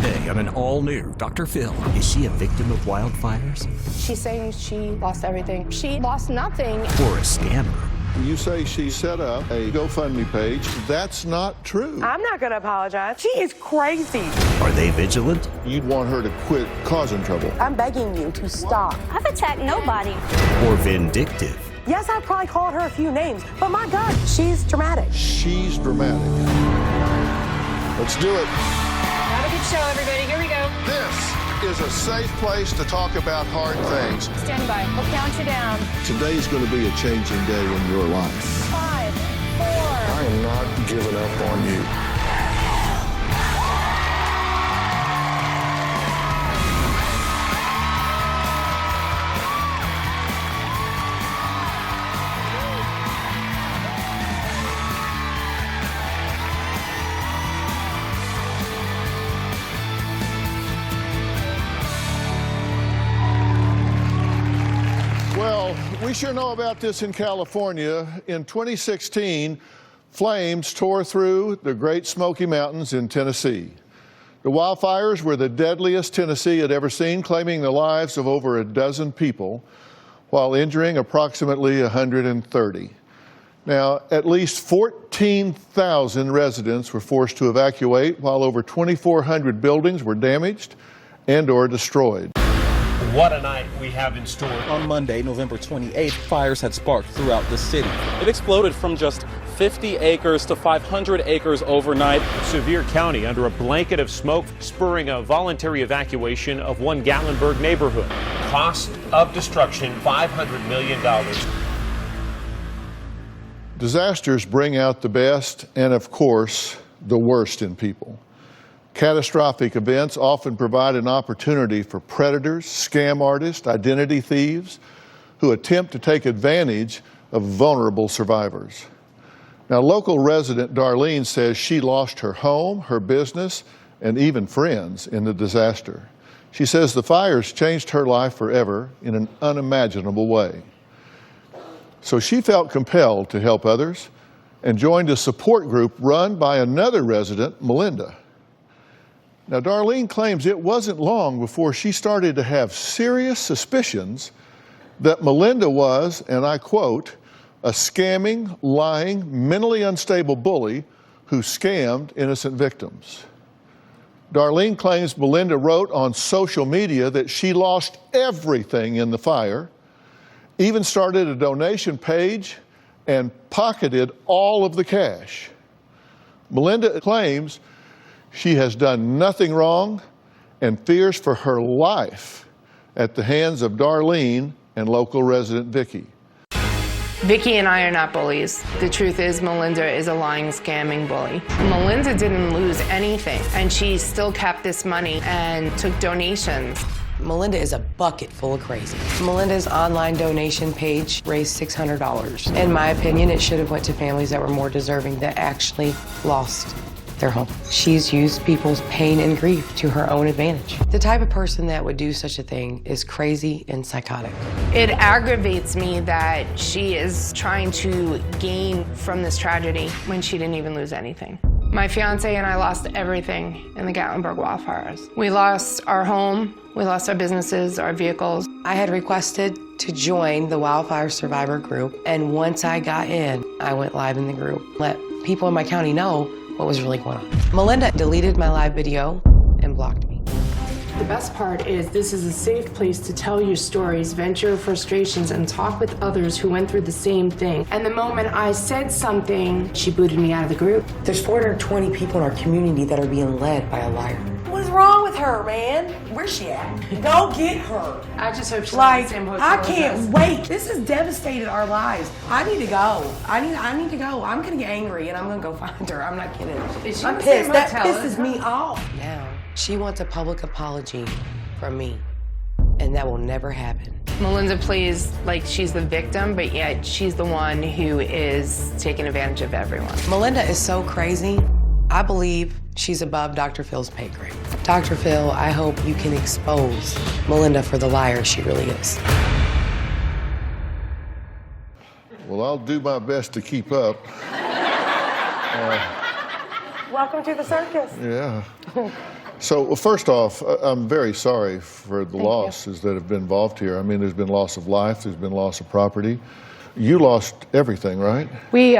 Today on an all-new Dr. Phil. Is she a victim of wildfires? She's saying she lost everything. She lost nothing. Or a scammer? You say she set up a GoFundMe page. That's not true. I'm not going to apologize. She is crazy. Are they vigilant? You'd want her to quit causing trouble. I'm begging you to stop. I've attacked nobody. Or vindictive? Yes, I probably called her a few names, but my God, she's dramatic. She's dramatic. Let's do it. Have a good show, everybody. Here we go. This is a safe place to talk about hard things. Stand by. We'll count you down. Today's going to be a changing day in your life. 5, 4. I am not giving up on you. Well, we sure know about this in California. In 2016, flames tore through the Great Smoky Mountains in Tennessee. The wildfires were the deadliest Tennessee had ever seen, claiming the lives of over a dozen people while injuring approximately 130. Now, at least 14,000 residents were forced to evacuate, while over 2,400 buildings were damaged and/or destroyed. What a night we have in store. On Monday, November 28th, fires had sparked throughout the city. It exploded from just 50 acres to 500 acres overnight. Sevier County under a blanket of smoke, spurring a voluntary evacuation of one Gatlinburg neighborhood. Cost of destruction, $500 million. Disasters bring out the best and, of course, the worst in people. Catastrophic events often provide an opportunity for predators, scam artists, identity thieves who attempt to take advantage of vulnerable survivors. Now, local resident Darlene says she lost her home, her business, and even friends in the disaster. She says the fires changed her life forever in an unimaginable way. So she felt compelled to help others and joined a support group run by another resident, Melinda. Now, Darlene claims it wasn't long before she started to have serious suspicions that Melinda was, and I quote, a scamming, lying, mentally unstable bully who scammed innocent victims. Darlene claims Melinda wrote on social media that she lost everything in the fire, even started a donation page and pocketed all of the cash. Melinda claims she has done nothing wrong and fears for her life at the hands of Darlene and local resident Vicky. Vicky and I are not bullies. The truth is Melinda is a lying, scamming bully. Melinda didn't lose anything, and she still kept this money and took donations. Melinda is a bucket full of crazy. Melinda's online donation page raised $600. In my opinion, it should have went to families that were more deserving that actually lost their home. She's used people's pain and grief to her own advantage. The type of person that would do such a thing is crazy and psychotic. It aggravates me that she is trying to gain from this tragedy when she didn't even lose anything. My fiance and I lost everything in the Gatlinburg wildfires. We lost our home, we lost our businesses, our vehicles. I had requested to join the wildfire survivor group, and once I got in, I went live in the group. Let people in my county know what was really going on. Melinda deleted my live video and blocked me. The best part is this is a safe place to tell your stories, vent your frustrations, and talk with others who went through the same thing. And the moment I said something, she booted me out of the group. There's 420 people in our community that are being led by a liar. What is wrong with her, man? Where's she at? Go get her. I just hope she's Like, in the same hotel I as can't us. wait. This has devastated our lives. I need to go. I need to go. I'm gonna get angry and I'm gonna go find her. I'm not kidding. Is she I'm in the same pissed. That hotel pisses as me her? off. Now, she wants a public apology from me, and that will never happen. Melinda plays like she's the victim, but yet she's the one who is taking advantage of everyone. Melinda is so crazy, I believe she's above Dr. Phil's pay grade. Dr. Phil, I hope you can expose Melinda for the liar she really is. Well, I'll do my best to keep up. Welcome to the circus. Yeah. So, well, first off, I'm very sorry for the losses that have been involved here. I mean, there's been loss of life, there's been loss of property. You lost everything, right? We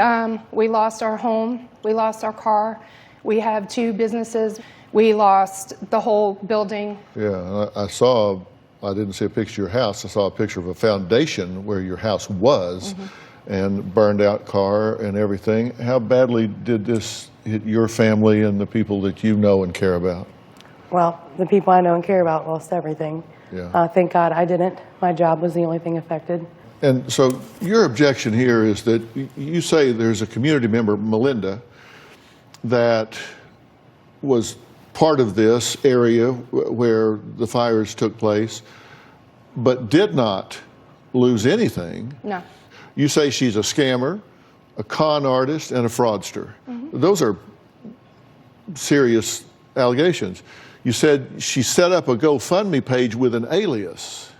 lost our home, we lost our car, we have 2 businesses, we lost the whole building. Yeah, I didn't see a picture of your house, I saw a picture of a foundation where your house was, and burned out car and everything. How badly did this hit your family and the people that you know and care about? Well, the people I know and care about lost everything. Yeah. Thank God I didn't. My job was the only thing affected. And so your objection here is that you say there's a community member, Melinda, that was part of this area where the fires took place, but did not lose anything. No. You say she's a scammer, a con artist, and a fraudster. Those are serious allegations. You said she set up a GoFundMe page with an alias.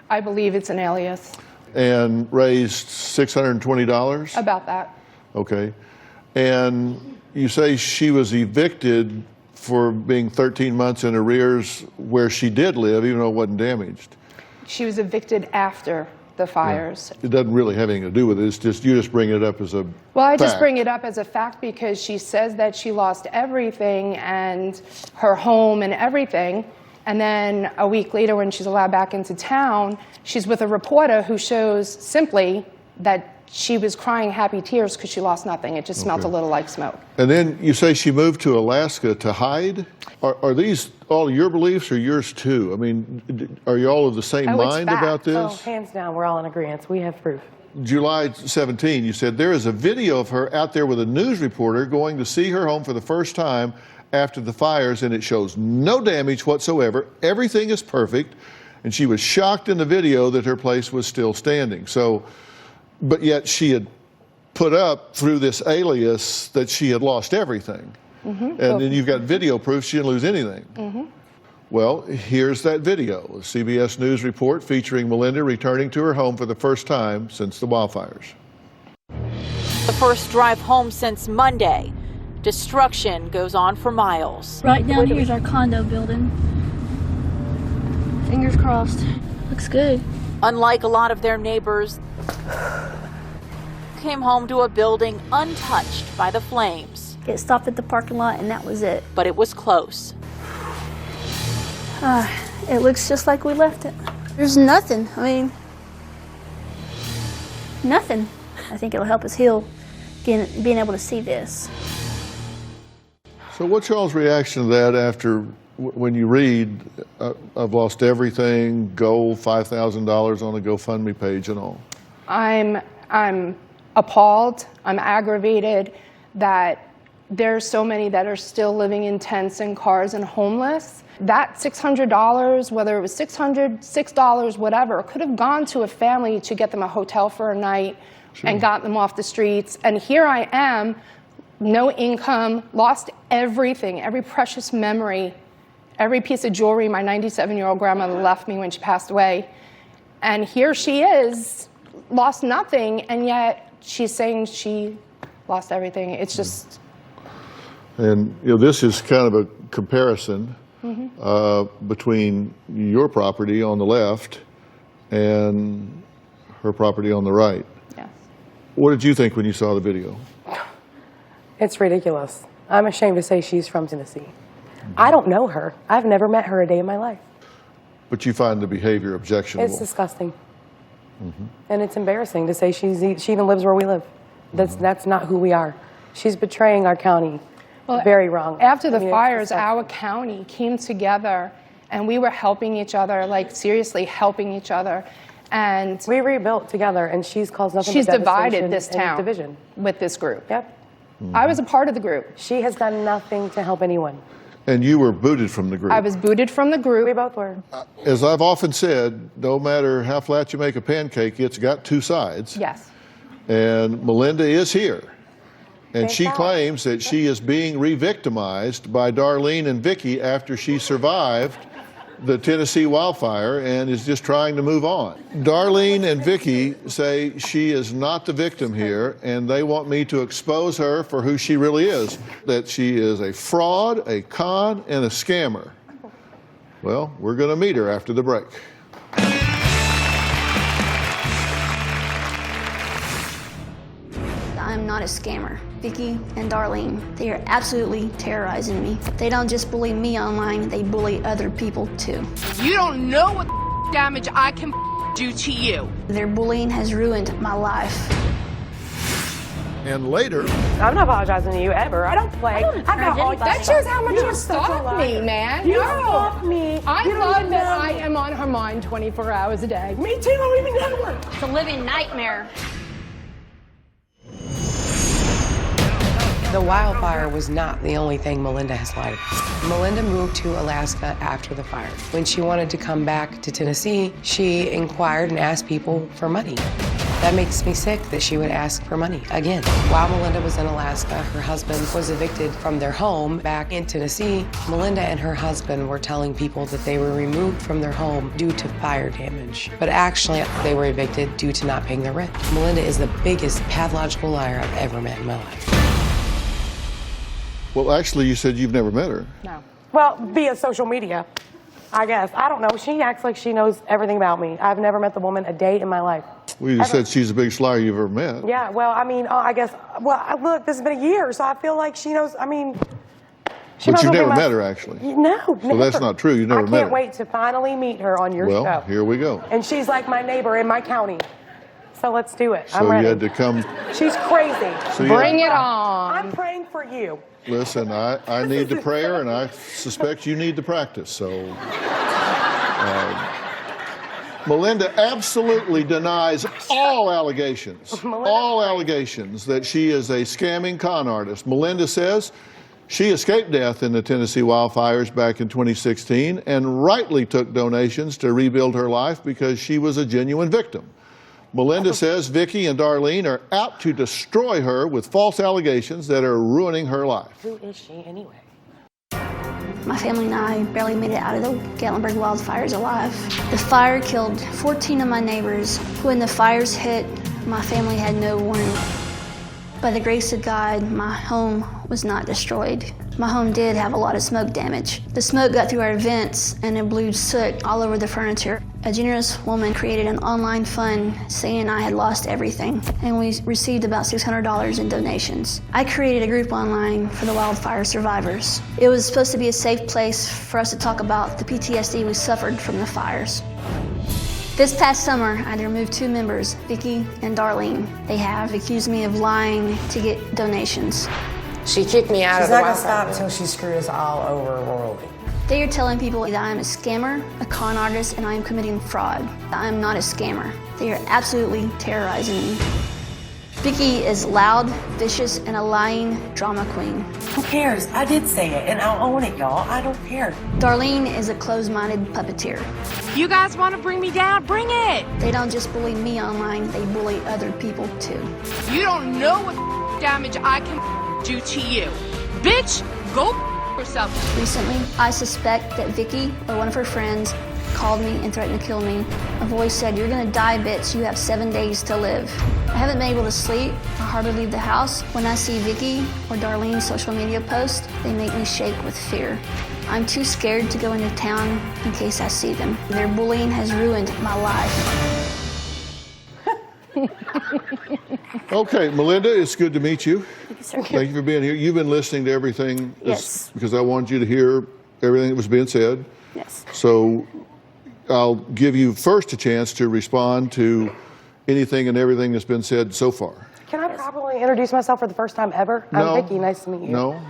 I believe it's an alias. And raised $620? About that. Okay. And you say she was evicted for being 13 months in arrears where she did live, even though it wasn't damaged. She was evicted after the fires. It doesn't really have anything to do with it. It's just, you just bring it up as a Well, I just fact. bring it up as a fact because she says that she lost everything and her home and everything. And then a week later, when she's allowed back into town, she's with a reporter who shows simply that she was crying happy tears because she lost nothing. It just smelled a little like smoke. And then you say she moved to Alaska to hide? Are these all your beliefs or yours too? I mean, are you all of the same mind about this? Oh, hands down, we're all in agreement. We have proof. July 17, you said there is a video of her out there with a news reporter going to see her home for the first time after the fires, and it shows no damage whatsoever. Everything is perfect, and she was shocked in the video that her place was still standing. So, but yet she had put up through this alias that she had lost everything. And then you've got video proof she didn't lose anything. Well, here's that video, a CBS News report featuring Melinda returning to her home for the first time since the wildfires. The first drive home since Monday. Destruction goes on for miles. Right down here's our condo building. Fingers crossed. Looks good. Unlike a lot of their neighbors, came home to a building untouched by the flames. It stopped at the parking lot and that was it. But it was close. It looks just like we left it. There's nothing. I mean, nothing. I think it'll help us heal, being able to see this. So what's y'all's reaction to that after, when you read, I've lost everything, gold, $5,000 on a GoFundMe page and all? I'm appalled, I'm aggravated that there's so many that are still living in tents and cars and homeless. That $600, whether it was $600, $6, whatever, could have gone to a family to get them a hotel for a night and got them off the streets. And here I am, no income, lost everything, every precious memory, every piece of jewelry my 97-year-old grandmother left me when she passed away. And here she is, lost nothing, and yet she's saying she lost everything. It's just... And you know, this is kind of a comparison between your property on the left and her property on the right. Yes. What did you think when you saw the video? It's ridiculous. I'm ashamed to say she's from Tennessee. I don't know her. I've never met her a day in my life. But you find the behavior objectionable. It's disgusting. And it's embarrassing to say she even lives where we live. That's not who we are. She's betraying our county. Well, very wrong. After the fires, our county came together and we were helping each other, like seriously helping each other. And we rebuilt together, and she's caused nothing she's but divided this town division with this group. Yep. I was a part of the group. She has done nothing to help anyone. And you were booted from the group. I was booted from the group. We both were. As I've often said, no matter how flat you make a pancake, it's got two sides. Yes. And Melinda is here. And Thank she God. claims that she is being re-victimized by Darlene and Vicky after she survived the Tennessee wildfire and is just trying to move on. Darlene and Vicky say she is not the victim here, and they want me to expose her for who she really is, that she is a fraud, a con, and a scammer. Well, we're going to meet her after the break. I'm not a scammer. Vicky and Darlene, they are absolutely terrorizing me. They don't just bully me online, they bully other people too. You don't know what damage I can do to you. Their bullying has ruined my life. And later, I'm not apologizing to you ever. I don't play. That shows how much you stalk me, man. You stalk me. I love that I am on her mind 24 hours a day. Me too. I don't even know her. It's a living nightmare. The wildfire was not the only thing Melinda has lighted. Melinda moved to Alaska after the fire. When she wanted to come back to Tennessee, she inquired and asked people for money. That makes me sick that she would ask for money again. While Melinda was in Alaska, her husband was evicted from their home back in Tennessee. Melinda and her husband were telling people that they were removed from their home due to fire damage. But actually, they were evicted due to not paying their rent. Melinda is the biggest pathological liar I've ever met in my life. well, actually, you said you've never met her. No. Well, via social media, I guess. I don't know. She acts like she knows everything about me. I've never met the woman a day in my life. Well, you just said she's the biggest liar you've ever met. Yeah, well, I mean, I guess, well, look, this has been a year, so I feel like she knows, I mean, she But knows you've what never my- met her, actually. No, So that's not true. You never met her. I can't wait to finally meet her on your show. Well, here we go. And she's like my neighbor in my county. So let's do it. So I'm ready. you had to come. She's crazy. So you Bring had- it on. I'm praying for you. Listen, I need the prayer, and I suspect you need the practice. So, Melinda absolutely denies all allegations that she is a scamming con artist. Melinda says she escaped death in the Tennessee wildfires back in 2016 and rightly took donations to rebuild her life because she was a genuine victim. Melinda says Vicky and Darlene are out to destroy her with false allegations that are ruining her life. Who is she anyway? My family and I barely made it out of the Gatlinburg wildfires alive. The fire killed 14 of my neighbors. When the fires hit, my family had no warning. By the grace of God, my home was not destroyed. My home did have a lot of smoke damage. The smoke got through our vents and it blew soot all over the furniture. A generous woman created an online fund saying I had lost everything, and we received about $600 in donations. I created a group online for the wildfire survivors. It was supposed to be a safe place for us to talk about the PTSD we suffered from the fires. This past summer, I had to remove 2 members, Vicky and Darlene. They have accused me of lying to get donations. She kicked me out She's of the not gonna wildfire. stop until she screws us all over royally. They are telling people that I am a scammer, a con artist, and I am committing fraud. I am not a scammer. They are absolutely terrorizing me. Vicky is loud, vicious, and a lying drama queen. Who cares? I did say it, and I'll own it, y'all. I don't care. Darlene is a closed-minded puppeteer. You guys want to bring me down? Bring it. They don't just bully me online, they bully other people too. You don't know what damage I can do to you. Bitch, go yourself. Recently, I suspect that Vicky or one of her friends called me and threatened to kill me. A voice said, "You're gonna die, bitch. You have 7 days to live." I haven't been able to sleep or hardly leave the house. When I see Vicky or Darlene's social media posts, they make me shake with fear. I'm too scared to go into town in case I see them. Their bullying has ruined my life. Okay, Melinda, it's good to meet you. Thank you, sir. Thank you for being here. You've been listening to everything Yes. because I wanted you to hear everything that was being said. Yes. So I'll give you first a chance to respond to anything and everything that's been said so far. Can I properly introduce myself for the first time ever? No. I'm Vicky. Nice to meet you. No.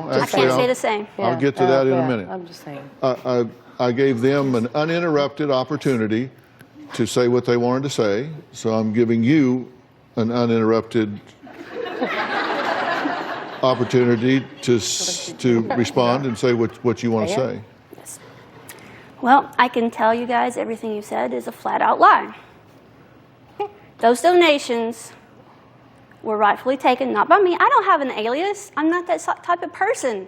I can't say the same. I'll get to that in a minute. I'm just saying. I gave them an uninterrupted opportunity to say what they wanted to say, so I'm giving you an uninterrupted opportunity to respond and say what you want to say. Yes. Well, I can tell you guys everything you said is a flat-out lie. Those donations were rightfully taken, not by me. I don't have an alias. I'm not that type of person.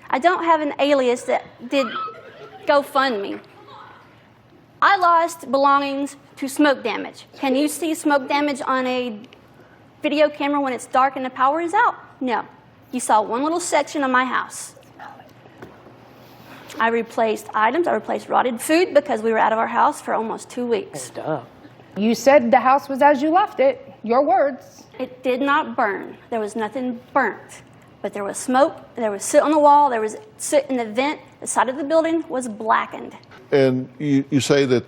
I don't have an alias that did GoFundMe. I lost belongings to smoke damage. Can you see smoke damage on a video camera when it's dark and the power is out? No. You saw one little section of my house. I replaced items. I replaced rotted food because we were out of our house for almost 2 weeks. You said the house was as you left it. Your words. It did not burn. There was nothing burnt. But there was smoke, there was soot on the wall, there was soot in the vent. The side of the building was blackened. And you say that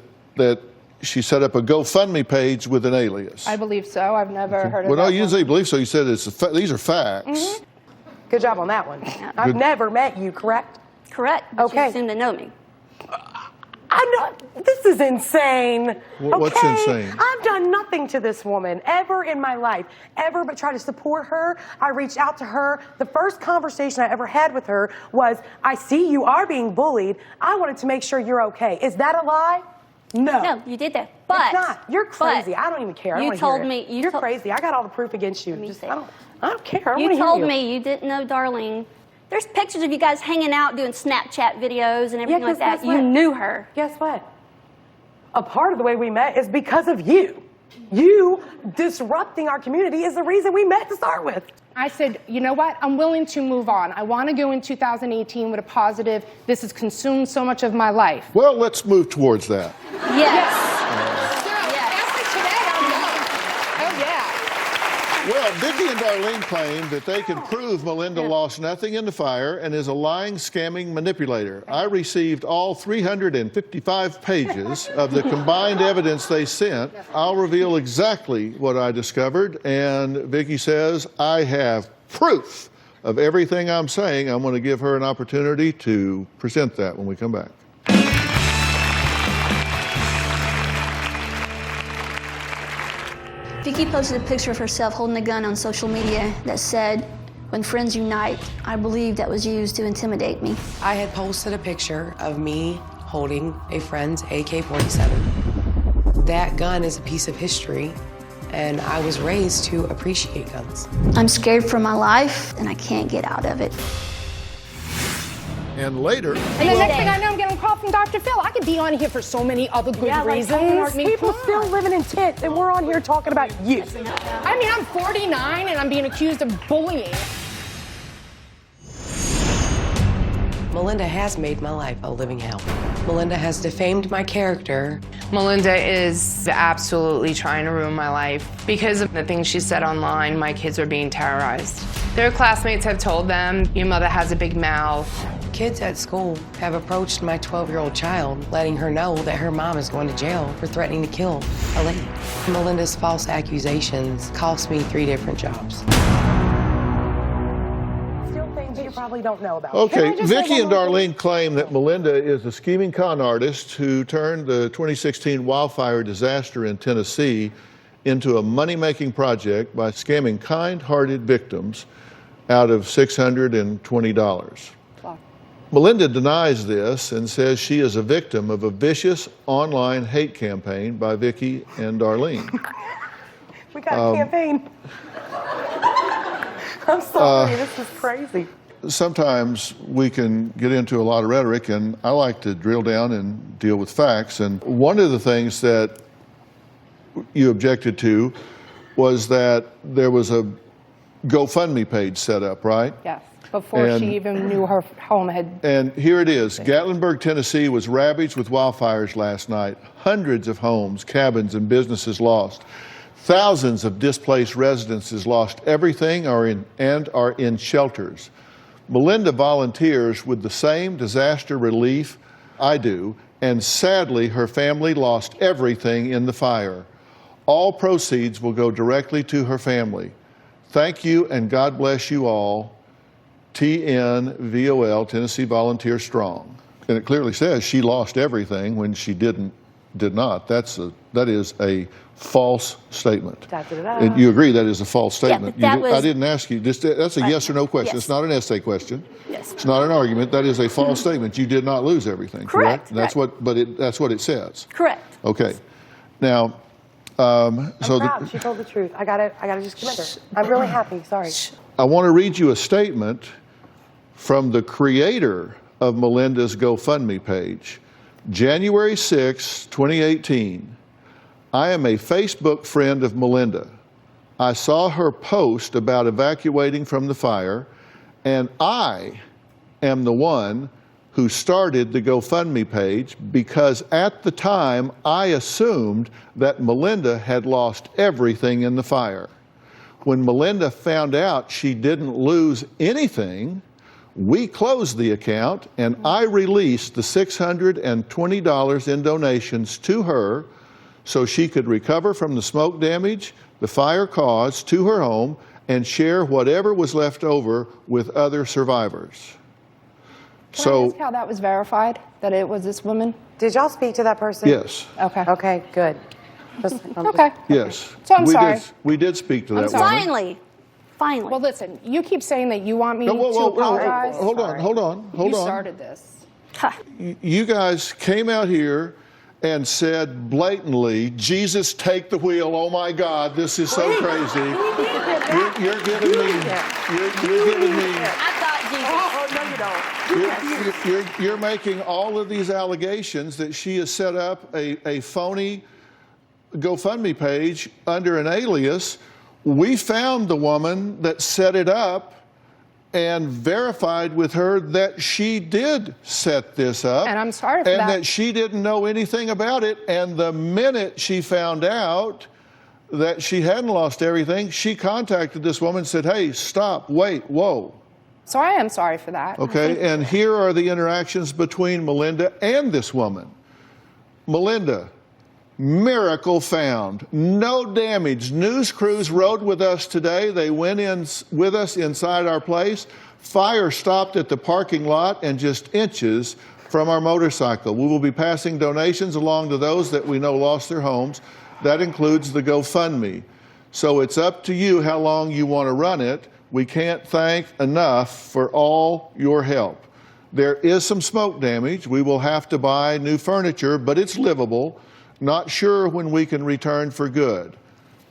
she set up a GoFundMe page with an alias. I believe so. I've never heard of Well, that. no, you didn't say believe so. You said these are facts. Good job on that one. I've never met you, correct? Correct. But you seem to know me. I know. This is insane. What's insane? I've done nothing to this woman ever in my life, ever but try to support her. I reached out to her. The first conversation I ever had with her was, I see you are being bullied. I wanted to make sure you're okay. Is that a lie? No. No, you did that. But it's not. You're crazy. I don't even care. I you don't wanna told hear it. me You're crazy. I got all the proof against you. I don't care. You told me you didn't know Darlene. There's pictures of you guys hanging out doing Snapchat videos and everything like that. You knew her. Guess what? A part of the way we met is because of you. You disrupting our community is the reason we met to start with. I said, you know what? I'm willing to move on. I want to go in 2018 with a positive. This has consumed so much of my life. Well, let's move towards that. Yes. Well, Vicki and Darlene claim that they can prove Melinda lost nothing in the fire and is a lying, scamming manipulator. I received all 355 pages of the combined evidence they sent. I'll reveal exactly what I discovered, and Vicki says, I have proof of everything I'm saying. I'm going to give her an opportunity to present that when we come back. Vicki posted a picture of herself holding a gun on social media that said, "When friends unite." I believe that was used to intimidate me. I had posted a picture of me holding a friend's AK-47. That gun is a piece of history, and I was raised to appreciate guns. I'm scared for my life, and I can't get out of it. And later... And the next thing I know, I'm getting a call from Dr. Phil. I could be on here for so many other good reasons. People still living in tents, and we're on here talking about you. I mean, I'm 49, and I'm being accused of bullying. Melinda has made my life a living hell. Melinda has defamed my character. Melinda is absolutely trying to ruin my life. Because of the things she said online, my kids are being terrorized. Their classmates have told them, your mother has a big mouth. Kids at school have approached my 12-year-old child, letting her know that her mom is going to jail for threatening to kill a lady. Melinda's false accusations cost me 3 different jobs. Still things you probably don't know about. Okay, Vicki and Darlene claim that Melinda is a scheming con artist who turned the 2016 wildfire disaster in Tennessee into a money-making project by scamming kind-hearted victims out of $620. Melinda denies this and says she is a victim of a vicious online hate campaign by Vicki and Darlene. We got a campaign. I'm sorry, this is crazy. Sometimes we can get into a lot of rhetoric, and I like to drill down and deal with facts. And one of the things that you objected to was that there was a GoFundMe page set up, right? Yes. Before she even knew her home had... And here it is. Gatlinburg, Tennessee was ravaged with wildfires last night. Hundreds of homes, cabins, and businesses lost. Thousands of displaced residences lost everything and are in shelters. Melinda volunteers with the same disaster relief I do, and sadly, her family lost everything in the fire. All proceeds will go directly to her family. Thank you, and God bless you all. TNVOL, Tennessee Volunteer Strong. And it clearly says she lost everything when she did not. That is a false statement. And you agree that is a false statement. Yeah, I didn't ask you. That's a yes or no question. Yes. It's not an essay question. Yes. It's not an argument. That is a false statement. You did not lose everything, correct? That's what it says. Correct. Okay. Now, I'm proud. She told the truth. I gotta just commit her. I'm really happy. Sorry. I want to read you a statement from the creator of Melinda's GoFundMe page. January 6, 2018. I am a Facebook friend of Melinda. I saw her post about evacuating from the fire, and I am the one who started the GoFundMe page, because at the time I assumed that Melinda had lost everything in the fire. When Melinda found out she didn't lose anything, we closed the account and I released the $620 in donations to her so she could recover from the smoke damage the fire caused to her home and share whatever was left over with other survivors. Can I ask how that was verified, that it was this woman? Did y'all speak to that person? Yes. Okay. Okay, good. Okay. Yes. So I'm sorry. We did speak to that woman. Finally. Finally. Well, listen, you keep saying that you want me No, whoa, to apologize. hold on. You started this. You guys came out here and said blatantly, Jesus, take the wheel. Oh my God, this is so crazy. You're giving me. You're giving me. I thought Jesus. You're making all of these allegations that she has set up a phony GoFundMe page under an alias. We found the woman that set it up and verified with her that she did set this up. And I'm sorry for that. And that she didn't know anything about it. And the minute she found out that she hadn't lost everything, she contacted this woman and said, hey, stop, wait, whoa. So I am sorry for that. Okay, and here are the interactions between Melinda and this woman. Melinda, miracle found, no damage. News crews rode with us today. They went in with us inside our place. Fire stopped at the parking lot and just inches from our motorcycle. We will be passing donations along to those that we know lost their homes. That includes the GoFundMe. So it's up to you how long you want to run it. We can't thank enough for all your help. There is some smoke damage. We will have to buy new furniture, but it's livable. Not sure when we can return for good.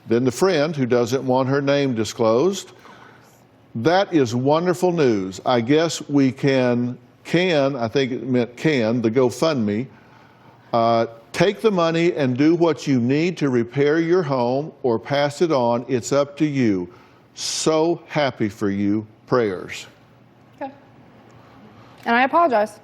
Then the friend who doesn't want her name disclosed. That is wonderful news. I guess we can, I think it meant can, the GoFundMe, take the money and do what you need to repair your home or pass it on. It's up to you. So happy for you. Prayers. Okay. And I apologize.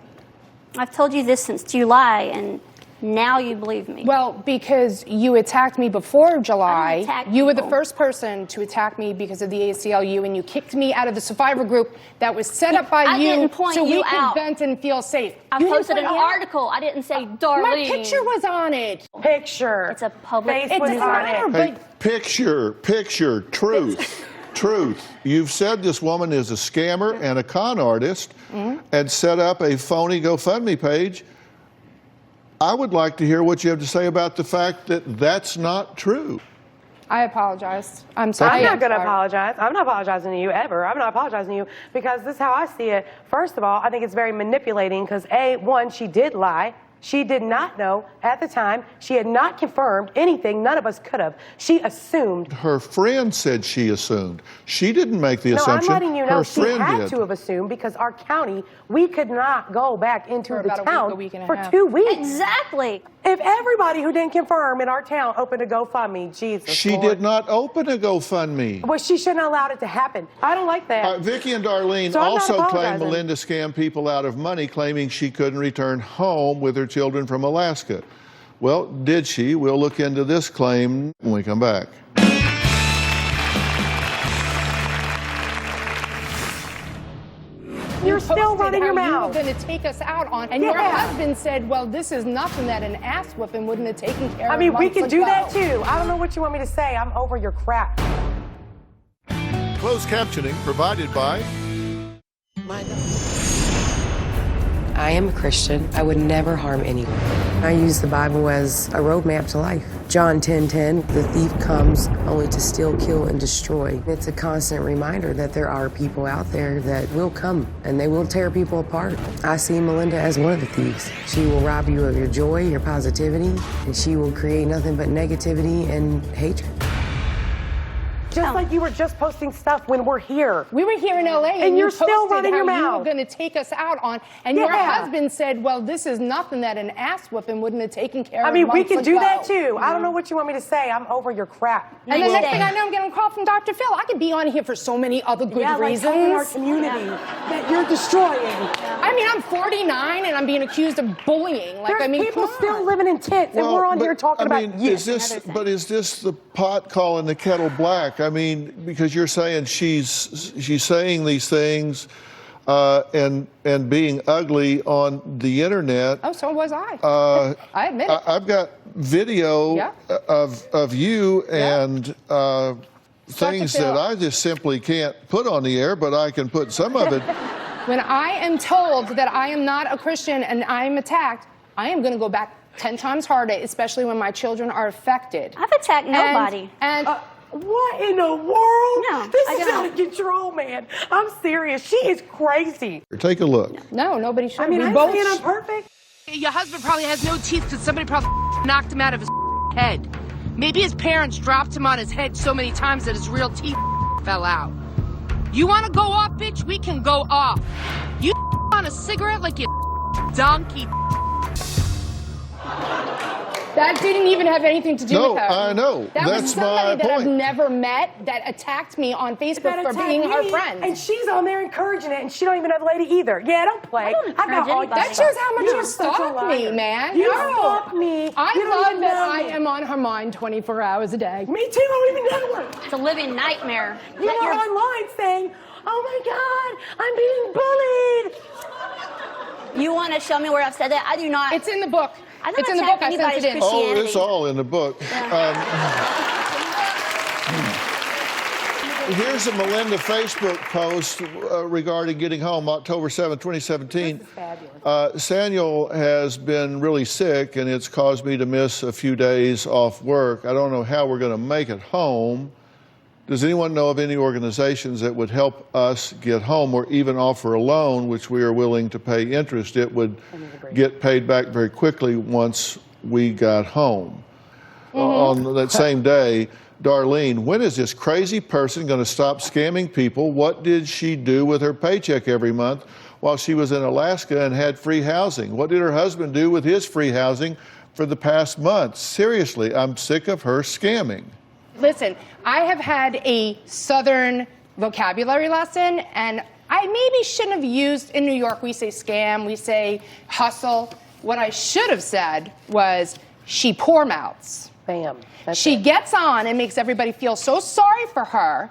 I've told you this since July, and now you believe me. Well, because you attacked me before July. Attack you were the people. first person to attack me because of the ACLU, and you kicked me out of the survivor group that was set up by I you didn't point so we you could out. vent and feel safe. I You didn't posted an point me out? article. I didn't say Darlene. My picture was on it. Picture. It's a public. Face It was doesn't on matter, it. but Picture, truth. Truth. You've said this woman is a scammer and a con artist and set up a phony GoFundMe page. I would like to hear what you have to say about the fact that that's not true. I apologize. I'm sorry. I'm not going to apologize. I'm not apologizing to you ever. I'm not apologizing to you because this is how I see it. First of all, I think it's very manipulating because one, she did lie. She did not know at the time. She had not confirmed anything. None of us could have. She assumed. Her friend said she assumed. She didn't make the assumption. No, I'm letting you know her she friend had did. to have assumed because our county, we could not go back into For the about town a week and a for half. 2 weeks. Exactly. If everybody who didn't confirm in our town opened a GoFundMe, Jesus She Lord. did not open a GoFundMe. Well, she shouldn't have allowed it to happen. I don't like that. Vicki and Darlene So I'm not also claim apologizing. Melinda scammed people out of money, claiming she couldn't return home with her children from Alaska. Well, did she? We'll look into this claim when we come back. You're still Posted running your how mouth. You were going to take us out on, and your husband said, "Well, this is nothing that an ass whooping wouldn't have taken care of." I mean, we months can do ago." that too. I don't know what you want me to say. I'm over your crap. Closed captioning provided by I am a Christian. I would never harm anyone. I use the Bible as a roadmap to life. John 10:10, the thief comes only to steal, kill, and destroy. It's a constant reminder that there are people out there that will come and they will tear people apart. I see Melinda as one of the thieves. She will rob you of your joy, your positivity, and she will create nothing but negativity and hatred. just like you were just posting stuff when we're here. We were here in LA and you're you still running your mouth. You were going to take us out on, and your husband said, well, this is nothing that an ass whooping wouldn't have taken care of. I mean, we can do that too. Mm-hmm. I don't know what you want me to say. I'm over your crap. And the next thing I know, I'm getting a call from Dr. Phil. I could be on here for so many other good reasons. Like helping our community that you're destroying. I mean, I'm 49 and I'm being accused of bullying. Like, There's people still living in tents, and we're on here talking about you. Is this the pot calling the kettle black? I mean, because you're saying she's saying these things and being ugly on the internet. Oh, so was I. I admit it. I've got video of you and things that I just simply can't put on the air, but I can put some of it. When I am told that I am not a Christian and I am attacked, I am going to go back 10 times harder, especially when my children are affected. I've attacked nobody. What in the world? No, this is out of control, man. I'm serious. She is crazy. Take a look. No, nobody should. I mean, I'm saying I'm perfect. Your husband probably has no teeth because somebody probably knocked him out of his head. Maybe his parents dropped him on his head so many times that his real teeth fell out. You want to go off, bitch? We can go off. You on a cigarette like you donkey. That didn't even have anything to do with her. No, I know. That's somebody that I've never met that attacked me on Facebook for being her friend. And she's on there encouraging it, and she don't even know the lady either. Yeah, don't play. I got all that shows how much you stalk me, man. You stalk me. I love that I am on her mind 24 hours a day. Me too. I don't even know her. It's a living nightmare. You are online saying, oh my God, I'm being bullied. You want to show me where I've said that? I do not. It's in the book. I don't it's in the book. I sent it in. Oh, it's all in the book. Here's a Melinda Facebook post regarding getting home, October 7, 2017. Samuel has been really sick, and it's caused me to miss a few days off work. I don't know how we're going to make it home. Does anyone know of any organizations that would help us get home or even offer a loan, which we are willing to pay interest? It would get paid back very quickly once we got home. On that same day, Darlene, when is this crazy person going to stop scamming people? What did she do with her paycheck every month while she was in Alaska and had free housing? What did her husband do with his free housing for the past month? Seriously, I'm sick of her scamming. Listen, I have had a Southern vocabulary lesson, and I maybe shouldn't have used, in New York, we say scam, we say hustle. What I should have said was, she poor mouths. Bam. She gets on and makes everybody feel so sorry for her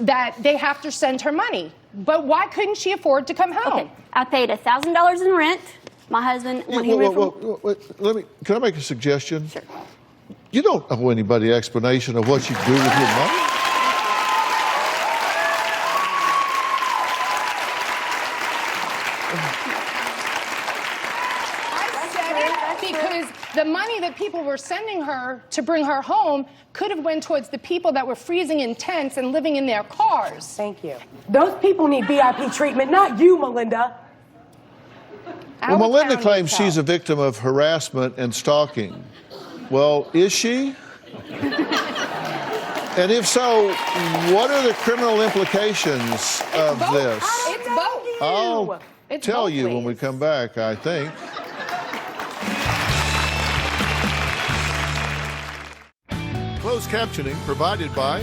that they have to send her money. But why couldn't she afford to come home? Okay, I paid $1,000 in rent. My husband, when he went from... Can I make a suggestion? Sure. You don't owe anybody explanation of what you do with your money. I said it because the money that people were sending her to bring her home could have went towards the people that were freezing in tents and living in their cars. Thank you. Those people need VIP treatment, not you, Melinda. Well, Melinda claims she's a victim of harassment and stalking. Well, is she? And if so, what are the criminal implications of this? It's both. I'll tell you when we come back, I think. Closed captioning provided by...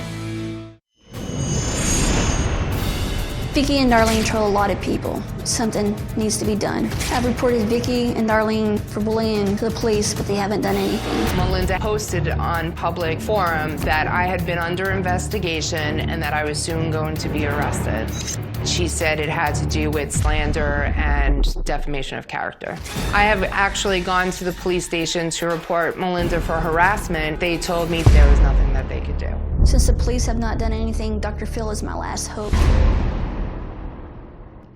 Vicky and Darlene troll a lot of people. Something needs to be done. I've reported Vicky and Darlene for bullying to the police, but they haven't done anything. Melinda posted on public forums that I had been under investigation and that I was soon going to be arrested. She said it had to do with slander and defamation of character. I have actually gone to the police station to report Melinda for harassment. They told me there was nothing that they could do. Since the police have not done anything, Dr. Phil is my last hope.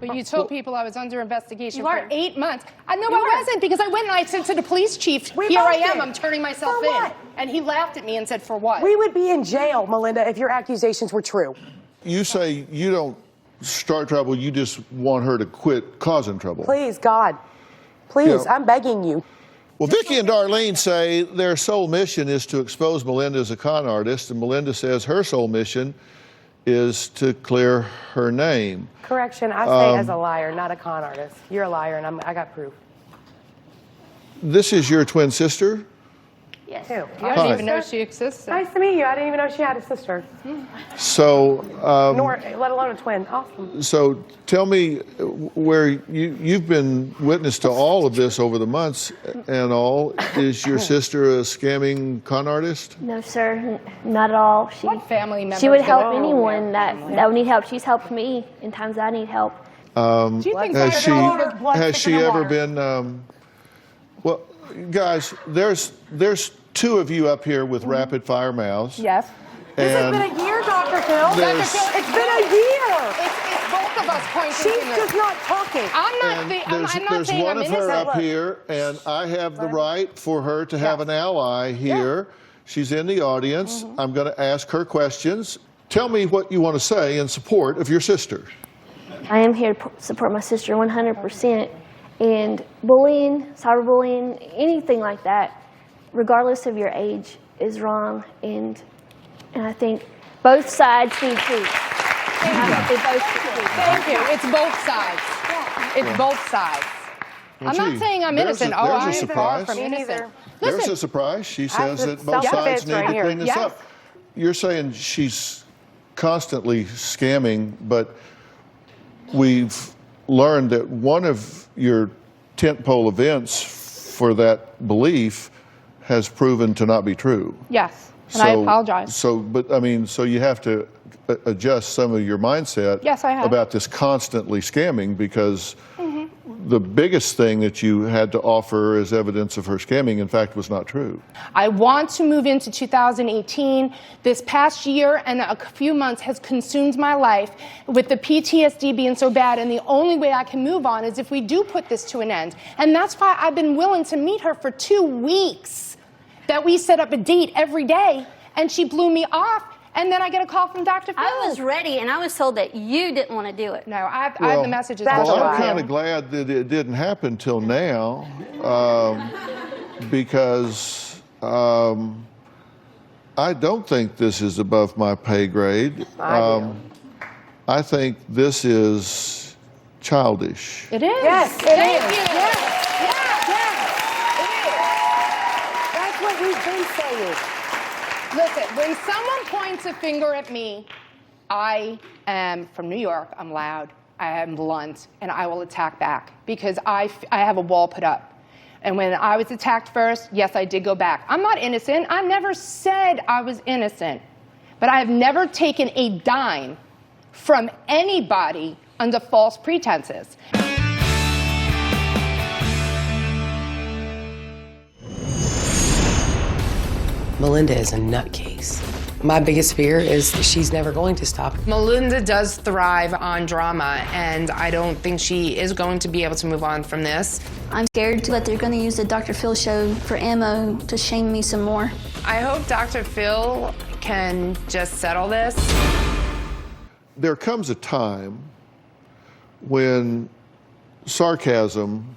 But you told people I was under investigation for 8 months. I know I wasn't, because I went and I said to the police chief, here I am, I'm turning myself in. And he laughed at me and said, for what? We would be in jail, Melinda, if your accusations were true. You say you don't start trouble, you just want her to quit causing trouble. Please, God. Please, I'm begging you. Well, Vicki and Darlene say their sole mission is to expose Melinda as a con artist, and Melinda says her sole mission is to clear her name. Correction, I say as a liar, not a con artist. You're a liar, and I got proof. This is your twin sister? Yes. Who? I didn't even know she existed. Nice to meet you. I didn't even know she had a sister. So, Nor, let alone a twin. Awesome. so tell me where you've been witness to all of this over the months and all. Is your sister a scamming con artist? No, sir, not at all. What family members She would do help that? anyone that would need help. She's helped me in times I need help. Do you think Has she ever been? Well, guys, there's two of you up here with rapid fire mouths. Yes. This has been a year, Dr. Phil. It's been a year. It's both of us pointing She's fingers. just not talking. I'm not There's saying one I'm of her innocent. up here, and I have the right for her to have an ally here. She's in the audience. I'm going to ask her questions. Tell me what you want to say in support of your sister. I am here to support my sister 100%. And bullying, cyberbullying, anything like that, regardless of your age, is wrong. And I think both sides need truth. Thank you. It's both sides. It's both sides. I'm not saying I'm innocent. I am far from innocent. There's a surprise. She says that both sides need to clean this up. You're saying she's constantly scamming, but we've learned that one of your tentpole events for that belief has proven to not be true. Yes, and I apologize. So you have to adjust some of your mindset Yes, I have. about this constantly scamming, because the biggest thing that you had to offer as evidence of her scamming, in fact, was not true. I want to move into 2018. This past year and a few months has consumed my life with the PTSD being so bad, and the only way I can move on is if we do put this to an end. And that's why I've been willing to meet her for 2 weeks, that we set up a date every day, and she blew me off. And then I get a call from Dr. Phil. I was ready, and I was told that you didn't want to do it. No, I have the messages. Well, I'm kind of glad that it didn't happen till now, because I don't think this is above my pay grade. I think this is childish. It is. Yes, it Thank is. you. That's what we've been saying. Listen, when someone points a finger at me, I am from New York, I'm loud, I am blunt, and I will attack back because I have a wall put up. And when I was attacked first, yes, I did go back. I'm not innocent. I never said I was innocent. But I have never taken a dime from anybody under false pretenses. Melinda is a nutcase. My biggest fear is she's never going to stop. Melinda does thrive on drama, and I don't think she is going to be able to move on from this. I'm scared that they're going to use the Dr. Phil show for ammo to shame me some more. I hope Dr. Phil can just settle this. There comes a time when sarcasm,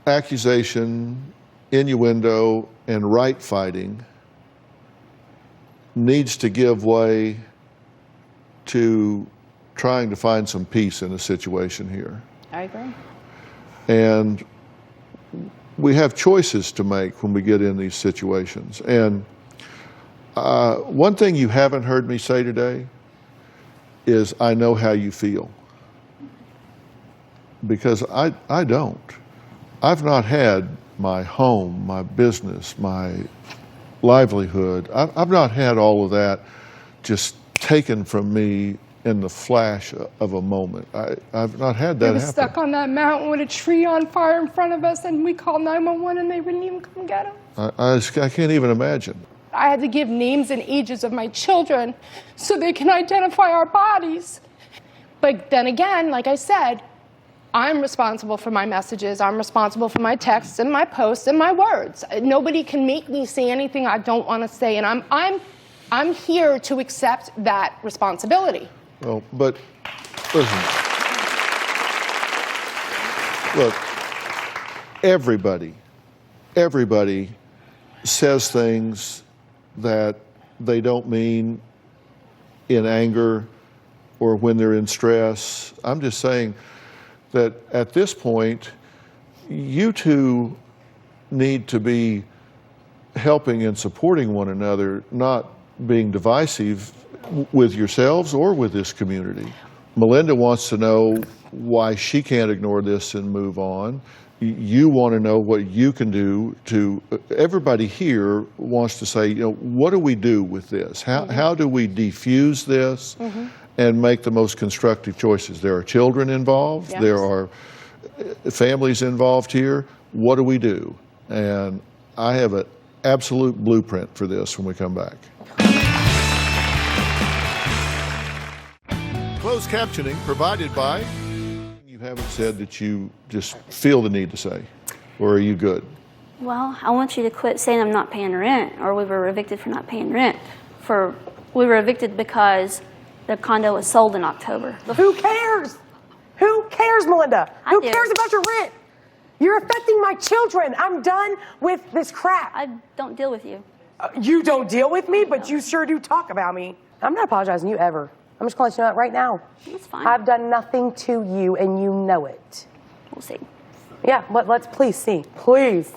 accusation, innuendo, and right fighting needs to give way to trying to find some peace in a situation here. I agree. And we have choices to make when we get in these situations. And one thing you haven't heard me say today is, I know how you feel. Because I don't. I've not had my home, my business, my livelihood. I've not had all of that just taken from me in the flash of a moment. I've not had that They were happen. stuck on that mountain with a tree on fire in front of us, and we called 911, and they wouldn't even come get them. I can't even imagine. I had to give names and ages of my children so they can identify our bodies. But then again, like I said, I'm responsible for my messages. I'm responsible for my texts and my posts and my words. Nobody can make me say anything I don't want to say, and I'm here to accept that responsibility. Well, but listen. Look, everybody everybody says things that they don't mean in anger or when they're in stress. I'm just saying that at this point, you two need to be helping and supporting one another, not being divisive with yourselves or with this community. Melinda wants to know why she can't ignore this and move on. You want to know what you can do to, everybody here wants to say, what do we do with this? How do we defuse this and make the most constructive choices? There are children involved. Yes. There are families involved here. What do we do? And I have an absolute blueprint for this when we come back. Closed captioning provided by... You haven't said that you just feel the need to say, or are you good? Well, I want you to quit saying I'm not paying rent, or we were evicted for not paying rent. We were evicted because the condo was sold in October. Who cares? Who cares, Melinda? Who cares about your rent? You're affecting my children. I'm done with this crap. I don't deal with you. You don't deal with me, but you sure do talk about me. I'm not apologizing to you ever. I'm just going to let you know that right now. That's fine. I've done nothing to you, and you know it. We'll see. Yeah, but let's please see. Please.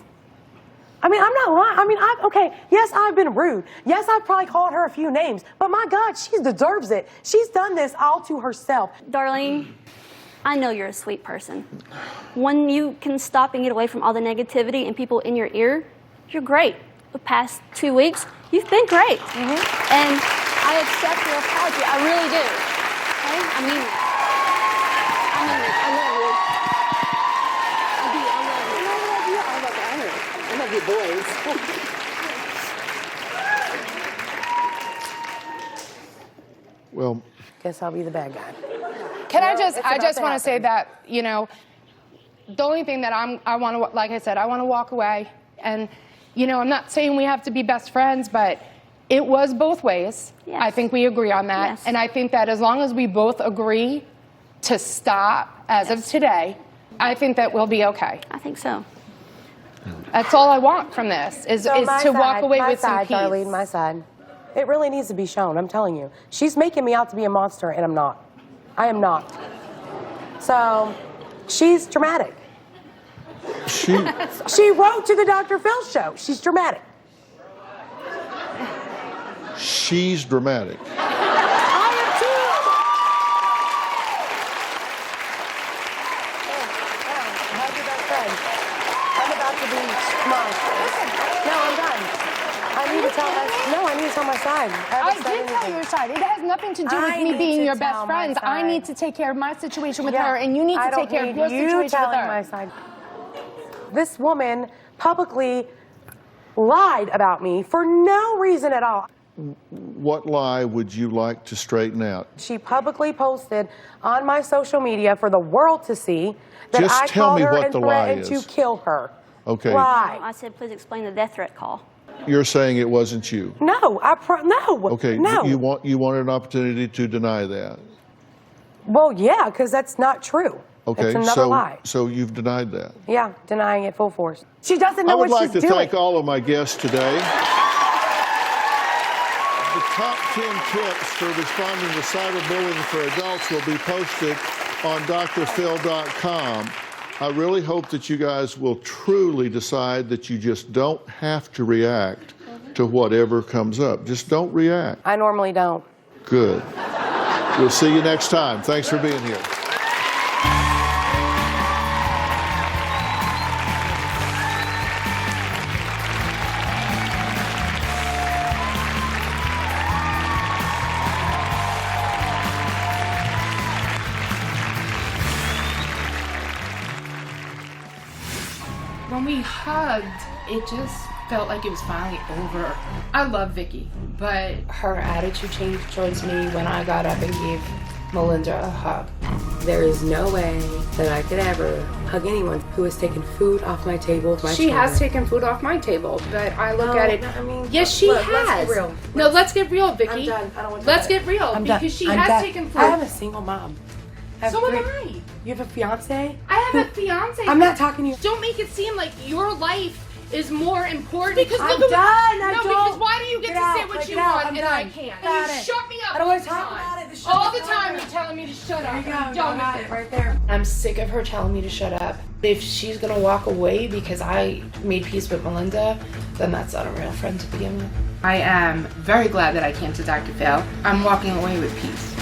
I mean, I'm not lying. I mean, okay, yes, I've been rude. Yes, I've probably called her a few names. But my God, she deserves it. She's done this all to herself. Darlene, I know you're a sweet person. When you can stop and get away from all the negativity and people in your ear, you're great. The past 2 weeks, you've been great. And I accept your apology. I really do. Okay? I mean it. I love you. I love you boys. Well, guess I'll be the bad guy. I just want to say that, the only thing that I want to, like I said, I want to walk away. And, I'm not saying we have to be best friends, but it was both ways. Yes. I think we agree on that. Yes. And I think that as long as we both agree to stop as of today, I think that we'll be okay. I think so. That's all I want from this, is to walk away with some peace. Darlene, my side. It really needs to be shown, I'm telling you. She's making me out to be a monster, and I'm not. I am not. So, she's dramatic. She wrote to the Dr. Phil show. She's dramatic. She's dramatic. I am too. How's your best friend? I'm about to be monstrous. No, I'm done. I need to tell my side. I did tell your side. It has nothing to do with me being your best friend. I need to take care of my situation with her, and you need to take care of your situation with her. My side. This woman publicly lied about me for no reason at all. What lie would you like to straighten out? She publicly posted on my social media for the world to see that I called her and threatened to kill her. Okay. Why? I said, please explain the death threat call. You're saying it wasn't you? No, no. Okay, no. You wanted an opportunity to deny that? Well, yeah, because that's not true. Okay, it's another lie. So you've denied that? Yeah, denying it full force. She doesn't know what she's doing. I would like to thank all of my guests today. The top 10 tips for responding to cyberbullying for adults will be posted on drphil.com. I really hope that you guys will truly decide that you just don't have to react to whatever comes up. Just don't react. I normally don't. Good. We'll see you next time. Thanks for being here. When we hugged, it just felt like it was finally over. I love Vicky, but her attitude changed towards me when I got up and gave Melinda a hug. There is no way that I could ever hug anyone who has taken food off my table. She has taken food off my table, but I look at it. Yes, she has. Let's get real. No, let's get real, Vicky. I'm done. I don't want to. Let's get real because she has taken food. I am a single mom. So am I. You have a fiance? I have a fiance. I'm not talking to you. Don't make it seem like your life is more important. Because I'm done. Because why do you get to say what you want and I can't? And you shut me up. I don't want to talk about it. All the time you're telling me to shut up. There you go. Got it right there. I'm sick of her telling me to shut up. If she's gonna walk away because I made peace with Melinda, then that's not a real friend to begin with. I am very glad that I came to Dr. Phil. I'm walking away with peace.